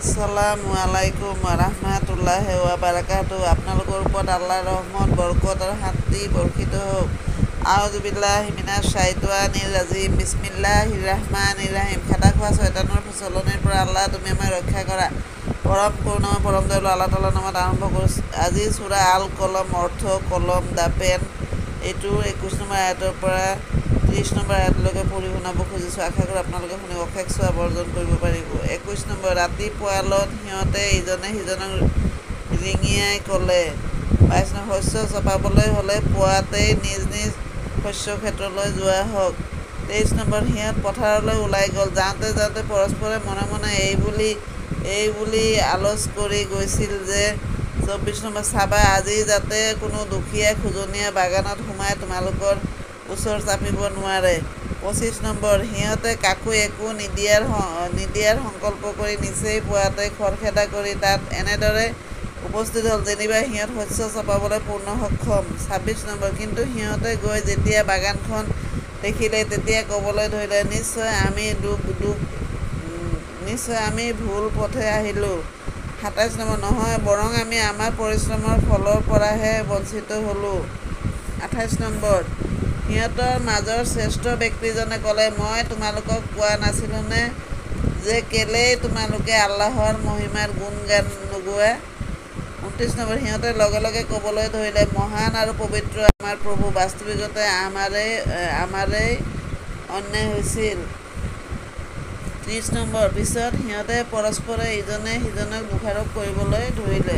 আসসালামু আলাইকুম ৰাহমাতুল্লাহি ওয়া বাৰাকাতুহু। আপোনালোকৰ ওপৰত আল্লাহৰ ৰহমত বৰকত আৰু শান্তি বৰ্ষিত হওক। আউযু বিল্লাহি মিনাশ শাইতানিৰ ৰাজিম। বিসমিল্লাহিৰ ৰাহমানিৰ ৰাহিম। খাটা খোৱা শয়তানৰ প্ৰচলনিৰ পৰা আল্লাহ তুমি আমাক ৰক্ষা কৰা। পৰম কৰুণাময় পৰম দয়ালু আল্লাহ তাআলাৰ নামত আৰম্ভ কৰিছোঁ। আজি সূৰা আল কলম অৰ্থ কলম দা পেন। এইটো 21 নম্বৰ আয়াতৰ পৰা 30 নম্বৰ আয়াতলৈকে পঢ়ি শুনাব খুজিছোঁ। আশা কৰোঁ আপোনালোকে শুনি অশেষ সওৱাব অৰ্জন কৰিব পাৰিব। 21 নম্বৰ। ৰাতিপুৱালত সিহঁতে ইজনে সিজনক ৰিঙিয়াই ক'লে। 22 নম্বৰ। শস্য চপাবলৈ হ'লে পুৱাতেই নিজ নিজ শস্যক্ষেত্ৰলৈ যোৱা হওক। 23 নম্বৰ। সিহঁত পথাৰলৈ ওলাই গ'ল। যাওঁতে যাওঁতে পৰস্পৰে মনে মনে এই বুলি আলোচ কৰি গৈছিল যে 24 নম্বৰ। চাবা, আজি যাতে কোনো দুখীয়া খোজনীয়া বাগানত সোমাই তোমালোকৰ ওচৰ চাপিব নোৱাৰে। 25 নম্বৰ। সিহঁতে কাকো একো নিদিয়াৰ সংকল্প কৰি নিচেই পুৱাতে খৰখেদা কৰি তাত এনেদৰে উপস্থিত হ'ল যেনিবা সিহঁত শস্য চপাবলৈ পূৰ্ণ সক্ষম। 26 নম্বৰ। কিন্তু সিহঁতে গৈ যেতিয়া বাগানখন দেখিলে তেতিয়া ক'বলৈ ধৰিলে, নিশ্চয় আমি ভুল পথে আহিলোঁ। 27 নম্বৰ। নহয়, বৰং আমি আমাৰ পৰিশ্ৰমৰ ফলৰ পৰাহে বঞ্চিত হ'লোঁ। 28 নম্বৰ। সিহঁতৰ মাজৰ শ্ৰেষ্ঠ ব্যক্তিজনে ক'লে, মই তোমালোকক কোৱা নাছিলোঁনে যে কেলেই তোমালোকে আল্লাহৰ মহিমাৰ গুণগান নোগোৱা। 29 নম্বৰ। সিহঁতে লগে লগে ক'বলৈ ধৰিলে, মহান আৰু পবিত্ৰ আমাৰ প্ৰভু, বাস্তৱিকতে আমাৰেই অন্যায় হৈছিল। 30 নম্বৰ। পিছত সিহঁতে পৰস্পৰে ইজনে সিজনক দোষাৰোপ কৰিবলৈ ধৰিলে।